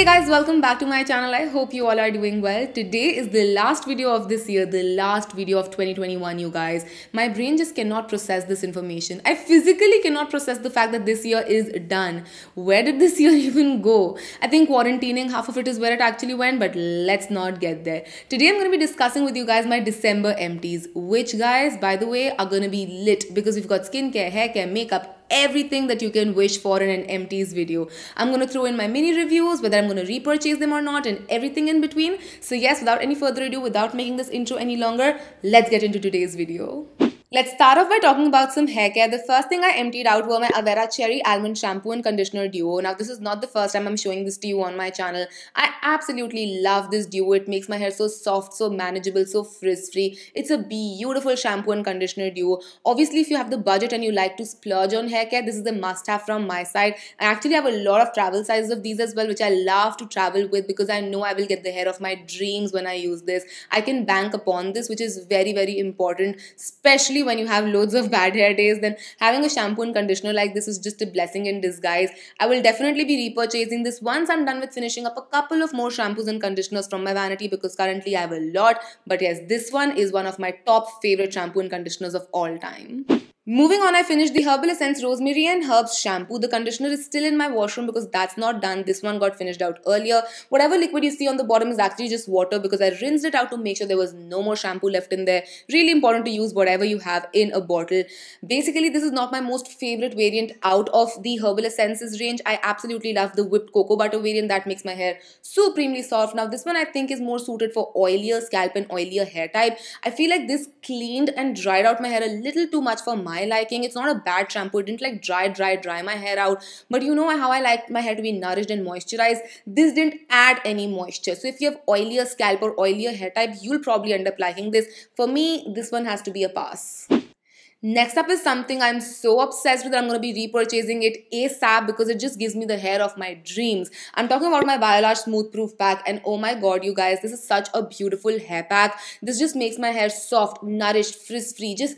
Hey guys, welcome back to my channel. I hope you all are doing well. Today is the last video of this year, the last video of 2021, you guys. My brain just cannot process this information. I physically cannot process the fact that this year is done. Where did this year even go? I think quarantining, half of it is where it actually went, but let's not get there. Today I'm going to be discussing with you guys my December empties, which guys, by the way, are going to be lit because we've got skincare, hair care, makeup, everything that you can wish for in an empties video. I'm going to throw in my mini reviews, whether I'm going to repurchase them or not, and everything in between. So yes, without any further ado, without making this intro any longer, let's get into today's video. Let's start off by talking about some hair care. The first thing I emptied out were my Avera Cherry Almond Shampoo and Conditioner Duo. Now, this is not the first time I'm showing this to you on my channel. I absolutely love this duo. It makes my hair so soft, so manageable, so frizz-free. It's a beautiful shampoo and conditioner duo. Obviously, if you have the budget and you like to splurge on hair care, this is the must-have from my side. I actually have a lot of travel sizes of these as well, which I love to travel with because I know I will get the hair of my dreams when I use this. I can bank upon this, which is very, very important, especially when you have loads of bad hair days. Then having a shampoo and conditioner like this is just a blessing in disguise. I will definitely be repurchasing this once I'm done with finishing up a couple of more shampoos and conditioners from my vanity because currently I have a lot. But yes, this one is one of my top favorite shampoo and conditioners of all time. Moving on, I finished the Herbal Essence Rosemary and Herbs shampoo. The conditioner is still in my washroom because that's not done. This one got finished out earlier. Whatever liquid you see on the bottom is actually just water because I rinsed it out to make sure there was no more shampoo left in there. Really important to use whatever you have in a bottle. Basically, this is not my most favorite variant out of the Herbal Essences range. I absolutely love the whipped cocoa butter variant that makes my hair supremely soft. Now, this one I think is more suited for oilier scalp and oilier hair type. I feel like this cleaned and dried out my hair a little too much for my liking. It's not a bad shampoo. It didn't like dry my hair out. But you know how I like my hair to be nourished and moisturized. This didn't add any moisture. So if you have oilier scalp or oilier hair type, you'll probably end up liking this. For me, this one has to be a pass. Next up is something I'm so obsessed with that I'm going to be repurchasing it ASAP because it just gives me the hair of my dreams. I'm talking about my Biolage Smooth Proof Pack, and oh my god, you guys, this is such a beautiful hair pack. This just makes my hair soft, nourished, frizz-free, just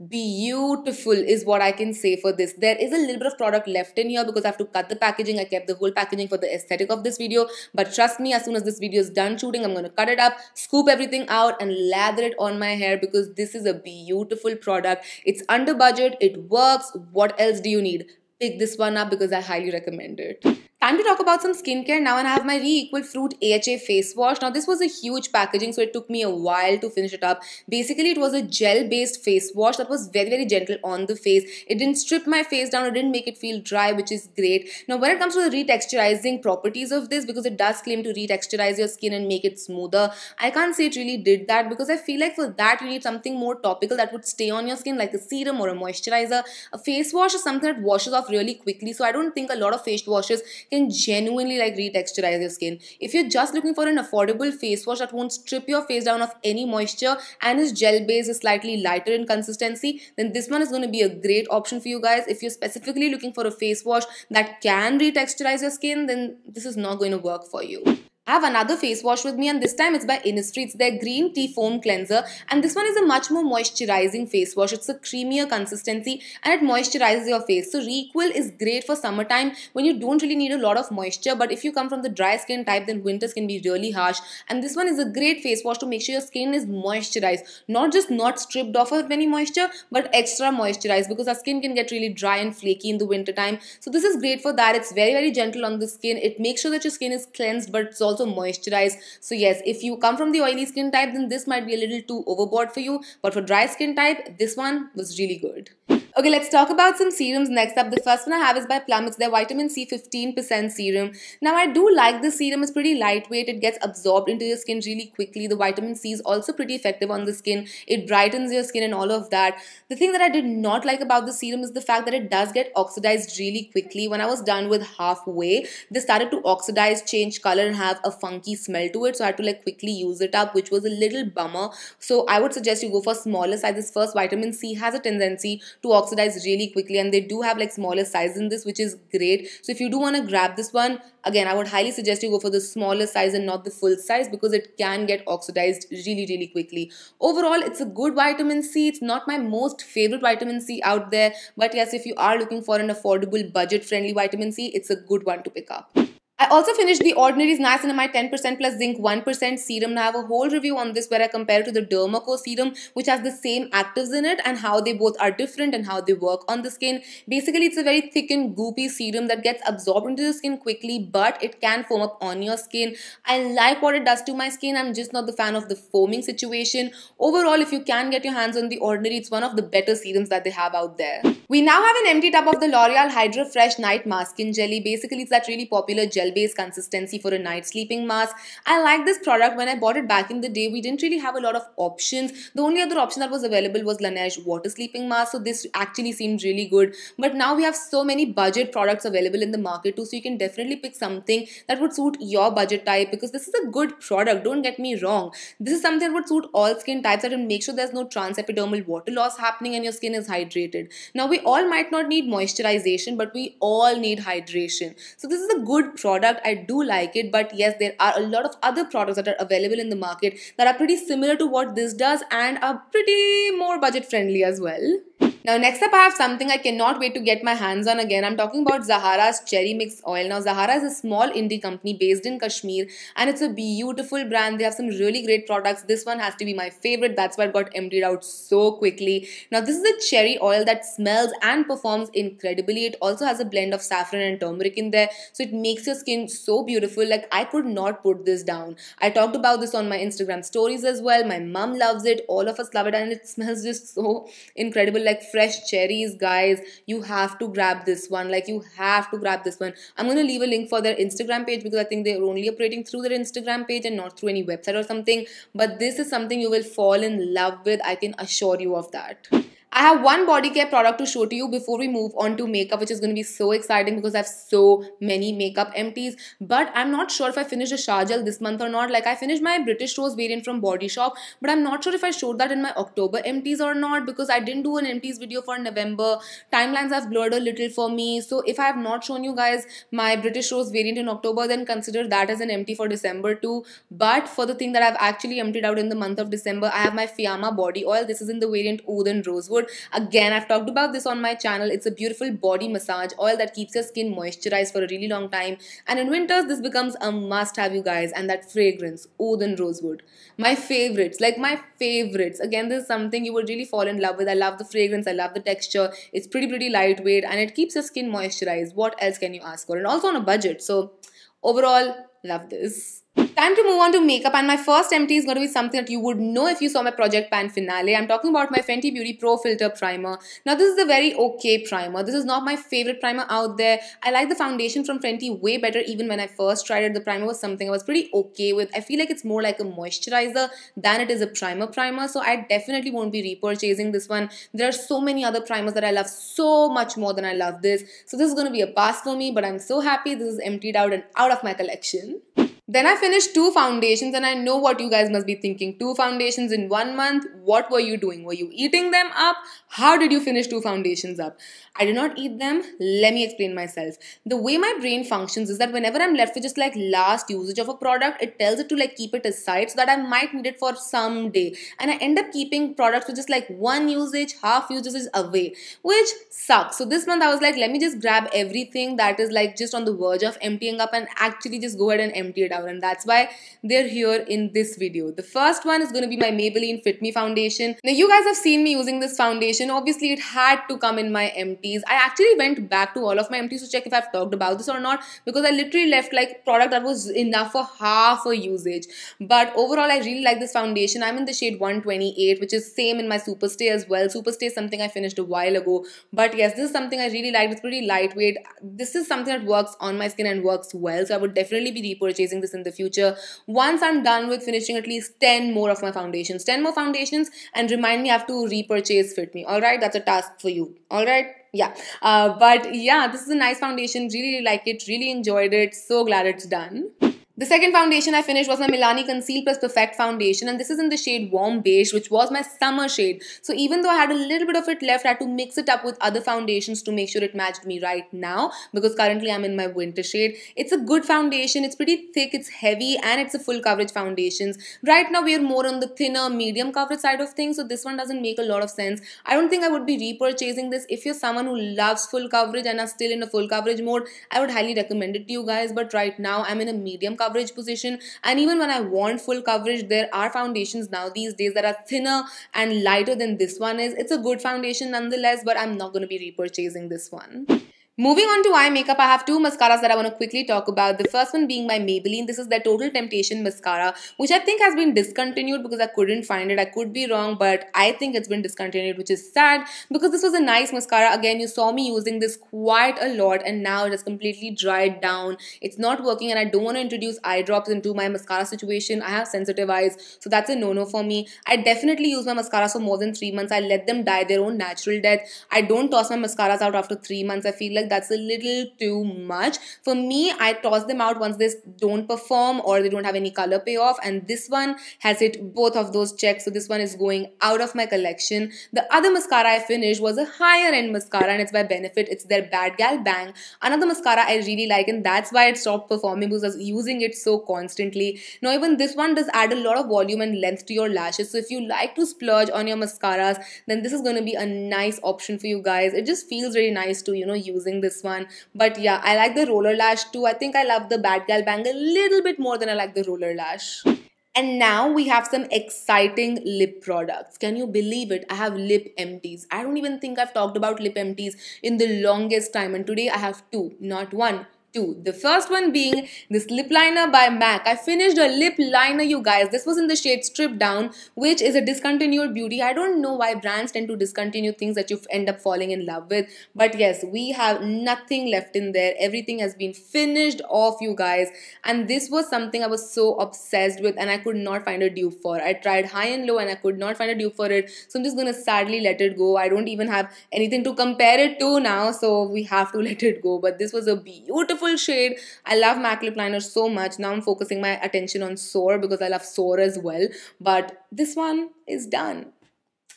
beautiful is what I can say for this. There is a little bit of product left in here because I have to cut the packaging. I kept the whole packaging for the aesthetic of this video, but trust me, as soon as this video is done shooting, I'm going to cut it up, scoop everything out and lather it on my hair because this is a beautiful product. It's under budget, it works. What else do you need? Pick this one up because I highly recommend it. Time to talk about some skincare now, and I have my Re-Equal Fruit AHA face wash. Now this was a huge packaging, so it took me a while to finish it up. Basically, it was a gel-based face wash that was very, very gentle on the face. It didn't strip my face down, it didn't make it feel dry, which is great. Now when it comes to the retexturizing properties of this, because it does claim to retexturize your skin and make it smoother, I can't say it really did that because I feel like for that you need something more topical that would stay on your skin like a serum or a moisturizer. A face wash is something that washes off really quickly, so I don't think a lot of face washes can genuinely like retexturize your skin. If you're just looking for an affordable face wash that won't strip your face down of any moisture and is gel based, is slightly lighter in consistency, then this one is going to be a great option for you guys. If you're specifically looking for a face wash that can retexturize your skin, then this is not going to work for you. I have another face wash with me, and this time it's by Innisfree. It's their green tea foam cleanser, and this one is a much more moisturizing face wash. It's a creamier consistency and it moisturizes your face. So Re-Equal is great for summertime when you don't really need a lot of moisture, but if you come from the dry skin type, then winters can be really harsh. And this one is a great face wash to make sure your skin is moisturized, not just not stripped off of any moisture, but extra moisturized because our skin can get really dry and flaky in the winter time. So this is great for that. It's very, very gentle on the skin. It makes sure that your skin is cleansed, but it's also moisturized. So yes, if you come from the oily skin type, then this might be a little too overboard for you, but for dry skin type, this one was really good. Okay, let's talk about some serums next up. The first one I have is by Plum. It's their Vitamin C 15% serum. Now, I do like this serum. It's pretty lightweight. It gets absorbed into your skin really quickly. The vitamin C is also pretty effective on the skin. It brightens your skin and all of that. The thing that I did not like about the serum is the fact that it does get oxidized really quickly. When I was done with halfway, they started to oxidize, change color and have a funky smell to it. So I had to like quickly use it up, which was a little bummer. So I would suggest you go for smaller sizes first. Vitamin C has a tendency to oxidize really quickly, and they do have like smaller size in this, which is great. So if you do want to grab this one, again, I would highly suggest you go for the smaller size and not the full size because it can get oxidized really, really quickly. Overall, it's a good vitamin C. It's not my most favorite vitamin C out there, but yes, if you are looking for an affordable, budget-friendly vitamin C, it's a good one to pick up. I also finished the Ordinary's Niacinamide 10% plus zinc 1% serum. Now I have a whole review on this where I compare it to the Dermaco serum, which has the same actives in it, and how they both are different and how they work on the skin. Basically, it's a very thick and goopy serum that gets absorbed into the skin quickly, but it can foam up on your skin. I like what it does to my skin. I'm just not the fan of the foaming situation. Overall, if you can get your hands on the Ordinary, it's one of the better serums that they have out there. We now have an empty tub of the L'Oreal Hydra Fresh Night Mask Skin Jelly. Basically, it's that really popular gel-based consistency for a night sleeping mask. I like this product. When I bought it back in the day, we didn't really have a lot of options. The only other option that was available was Laneige water sleeping mask, so this actually seemed really good. But now we have so many budget products available in the market too, so you can definitely pick something that would suit your budget type, because this is a good product, don't get me wrong. This is something that would suit all skin types, that will make sure there's no transepidermal water loss happening and your skin is hydrated. Now, we all might not need moisturization, but we all need hydration. So this is a good product. I do like it, but yes, there are a lot of other products that are available in the market that are pretty similar to what this does and are pretty more budget friendly as well. Now, next up, I have something I cannot wait to get my hands on again. I'm talking about Zahara's Cherry Mix Oil. Now, Zahara is a small indie company based in Kashmir, and it's a beautiful brand. They have some really great products. This one has to be my favorite. That's why it got emptied out so quickly. Now, this is a cherry oil that smells and performs incredibly. It also has a blend of saffron and turmeric in there, so it makes your skin so beautiful. Like, I could not put this down. I talked about this on my Instagram stories as well. My mom loves it. All of us love it, and it smells just so incredible, like fresh cherries. Guys, you have to grab this one. Like, you have to grab this one. I'm going to leave a link for their Instagram page, because I think they're only operating through their Instagram page and not through any website or something. But this is something you will fall in love with. I can assure you of that. I have one body care product to show to you before we move on to makeup, which is going to be so exciting because I have so many makeup empties. But I'm not sure if I finished a shower gel this month or not. Like, I finished my British Rose variant from Body Shop, but I'm not sure if I showed that in my October empties or not, because I didn't do an empties video for November. Timelines have blurred a little for me. So if I have not shown you guys my British Rose variant in October, then consider that as an empty for December too. But for the thing that I've actually emptied out in the month of December, I have my Fiamma body oil. This is in the variant Oud and Rosewood. Again, I've talked about this on my channel. It's a beautiful body massage oil that keeps your skin moisturized for a really long time. And in winters, this becomes a must-have, you guys. And that fragrance, Oud and Rosewood. My favorites, like my favorites. Again, this is something you would really fall in love with. I love the fragrance. I love the texture. It's pretty lightweight, and it keeps your skin moisturized. What else can you ask for? And also on a budget. So overall, love this. Time to move on to makeup, and my first empty is going to be something that you would know if you saw my Project Pan finale. I'm talking about my Fenty Beauty Pro Filter Primer. Now, this is a very okay primer. This is not my favorite primer out there. I like the foundation from Fenty way better. Even when I first tried it, the primer was something I was pretty okay with. I feel like it's more like a moisturizer than it is a primer. So I definitely won't be repurchasing this one. There are so many other primers that I love so much more than I love this. So this is going to be a pass for me, but I'm so happy this is emptied out and out of my collection. Then I finished 2 foundations, and I know what you guys must be thinking. 2 foundations in 1 month? What were you doing? Were you eating them up? How did you finish 2 foundations up? I did not eat them. Let me explain myself. The way my brain functions is that whenever I'm left with just like last usage of a product, it tells it to like keep it aside so that I might need it for some day. And I end up keeping products with just like 1 usage, half usage away, which sucks. So this month I was like, let me just grab everything that is like just on the verge of emptying up and actually just go ahead and empty it out. And that's why they're here in this video. The first one is going to be my Maybelline Fit Me foundation. Now, you guys have seen me using this foundation. Obviously, it had to come in my empties. I actually went back to all of my empties to check if I've talked about this or not, because I literally left like product that was enough for half a usage. But overall, I really like this foundation. I'm in the shade 128, which is same in my Superstay as well. Superstay is something I finished a while ago. But yes, this is something I really liked. It's pretty lightweight. This is something that works on my skin and works well. So I would definitely be repurchasing this in the future once I'm done with finishing at least 10 more of my foundations. 10 more foundations, and remind me I have to repurchase Fit Me. Alright, that's a task for you. Alright? Yeah. But yeah, this is a nice foundation. Really like it. Really enjoyed it. So glad it's done. The second foundation I finished was my Milani Conceal Plus Perfect foundation, and this is in the shade Warm Beige, which was my summer shade. So even though I had a little bit of it left, I had to mix it up with other foundations to make sure it matched me right now, because currently I'm in my winter shade. It's a good foundation, it's pretty thick, it's heavy, and it's a full coverage foundation. Right now we are more on the thinner, medium coverage side of things, so this one doesn't make a lot of sense. I don't think I would be repurchasing this. If you're someone who loves full coverage and are still in a full coverage mode, I would highly recommend it to you guys, but right now I'm in a medium coverage position, and even when I want full coverage, there are foundations now these days that are thinner and lighter than this one is. It's a good foundation nonetheless, but I'm not going to be repurchasing this one. Moving on to eye makeup, I have two mascaras that I want to quickly talk about. The first one being by Maybelline. This is their Total Temptation mascara, which I think has been discontinued because I couldn't find it. I could be wrong, but I think it's been discontinued, which is sad because this was a nice mascara. Again, you saw me using this quite a lot, and now it has completely dried down. It's not working, and I don't want to introduce eye drops into my mascara situation. I have sensitive eyes, so that's a no-no for me. I definitely use my mascaras for more than 3 months. I let them die their own natural death. I don't toss my mascaras out after 3 months. I feel like that's a little too much. For me, I toss them out once they don't perform or they don't have any color payoff, and this one has hit both of those checks, so this one is going out of my collection. The other mascara I finished was a higher end mascara, and it's by Benefit. It's their Bad Gal Bang. Another mascara I really like, and that's why it stopped performing, because I was using it so constantly. Now even this one does add a lot of volume and length to your lashes, so if you like to splurge on your mascaras, then this is going to be a nice option for you guys. It just feels really nice to, using this one. But yeah, I like the roller lash too. I think I love the Bad Gal Bang a little bit more than I like the roller lash. And now we have some exciting lip products. Can you believe it? I have lip empties. I don't even think I've talked about lip empties in the longest time, and today I have two, not one. Two. The first one being this lip liner by MAC. I finished a lip liner, you guys. This was in the shade Strip Down, which is a discontinued beauty. I don't know why brands tend to discontinue things that you end up falling in love with. But yes, we have nothing left in there. Everything has been finished off, you guys. And this was something I was so obsessed with, and I could not find a dupe for. I tried high and low and I could not find a dupe for it. So I'm just gonna sadly let it go. I don't even have anything to compare it to now, so we have to let it go. But this was a beautiful shade. I love MAC lip liner so much. Now I'm focusing my attention on Soar because I love Soar as well. But this one is done.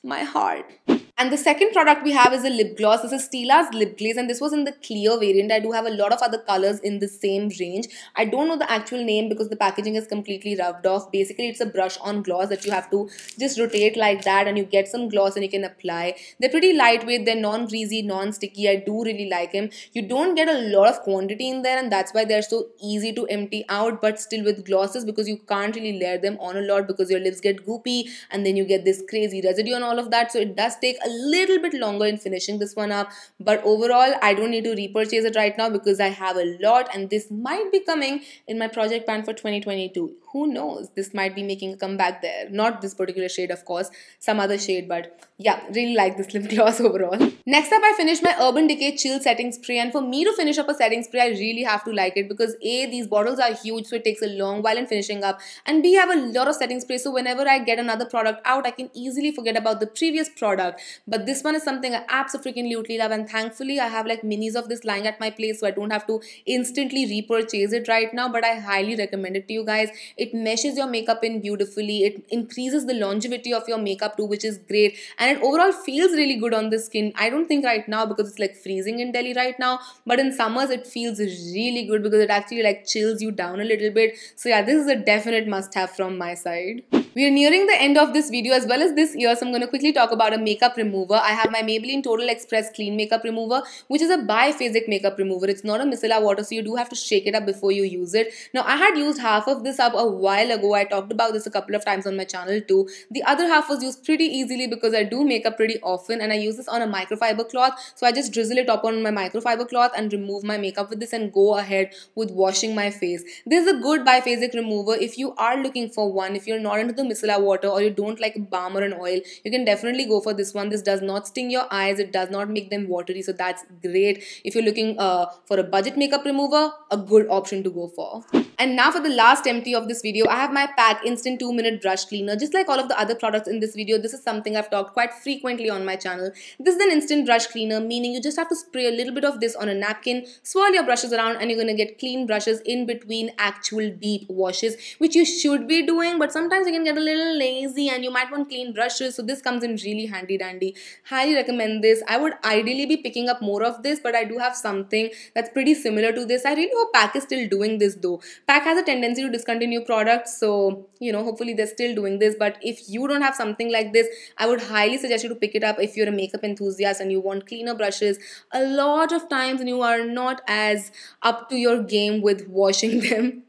My heart. And the second product we have is a lip gloss. This is Stila's Lip Glaze, and this was in the clear variant. I do have a lot of other colors in the same range. I don't know the actual name because the packaging is completely rubbed off. Basically, it's a brush-on gloss that you have to just rotate like that, and you get some gloss and you can apply. They're pretty lightweight. They're non-greasy, non-sticky. I do really like them. You don't get a lot of quantity in there, and that's why they're so easy to empty out, but still with glosses, because you can't really layer them on a lot because your lips get goopy and then you get this crazy residue and all of that. So it does take a little bit longer in finishing this one up, but overall I don't need to repurchase it right now because I have a lot, and this might be coming in my project plan for 2022. Who knows, this might be making a comeback there. Not this particular shade, of course, some other shade, but yeah, really like this lip gloss overall. Next up, I finished my Urban Decay Chill Setting Spray, and for me to finish up a setting spray, I really have to like it because A, these bottles are huge, so it takes a long while in finishing up, and B, I have a lot of setting spray, so whenever I get another product out, I can easily forget about the previous product. But this one is something I absolutely love, and thankfully I have like minis of this lying at my place, so I don't have to instantly repurchase it right now, but I highly recommend it to you guys. It meshes your makeup in beautifully. It increases the longevity of your makeup too, which is great, and it overall feels really good on the skin. I don't think right now because it's like freezing in Delhi right now, but in summers it feels really good because it actually like chills you down a little bit. So yeah, this is a definite must-have from my side. We are nearing the end of this video as well as this year, so I'm going to quickly talk about a makeup remover. I have my Maybelline Total Express Clean Makeup Remover, which is a biphasic makeup remover. It's not a micellar water, so you do have to shake it up before you use it. Now, I had used half of this up a while ago. I talked about this a couple of times on my channel too. The other half was used pretty easily because I do makeup pretty often, and I use this on a microfiber cloth. So I just drizzle it up on my microfiber cloth and remove my makeup with this and go ahead with washing my face. This is a good biphasic remover if you are looking for one. If you're not into the micellar water or you don't like a balm or an oil, you can definitely go for this one. This does not sting your eyes, it does not make them watery, so that's great. If you're looking for a budget makeup remover, a good option to go for. And now for the last empty of this video, I have my PAC Instant 2-Minute Brush Cleaner. Just like all of the other products in this video, this is something I've talked quite frequently on my channel. This is an instant brush cleaner, meaning you just have to spray a little bit of this on a napkin, swirl your brushes around, and you're going to get clean brushes in between actual deep washes, which you should be doing, but sometimes you can get a little lazy and you might want clean brushes, so this comes in really handy dandy. Highly recommend this. I would ideally be picking up more of this, but I do have something that's pretty similar to this. I really hope PAC is still doing this though. PAC has a tendency to discontinue products, so hopefully they're still doing this. But if you don't have something like this, I would highly suggest you to pick it up if you're a makeup enthusiast and you want cleaner brushes. A lot of times you are not as up to your game with washing them.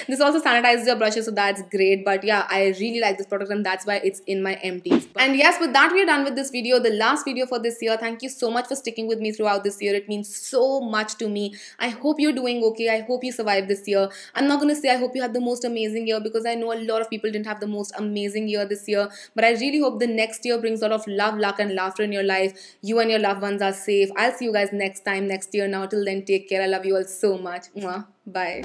This also sanitizes your brushes, so that's great. But yeah, I really like this product and that's why it's in my empties. And yes, with that, we're done with this video, the last video for this year. Thank you so much for sticking with me throughout this year. It means so much to me. I hope you're doing okay. I hope you survived this year. I'm not going to say I hope you had the most amazing year, because I know a lot of people didn't have the most amazing year this year. But I really hope the next year brings a lot of love, luck and laughter in your life. You and your loved ones are safe. I'll see you guys next time, next year. Now till then, take care. I love you all so much. Mwah. Bye.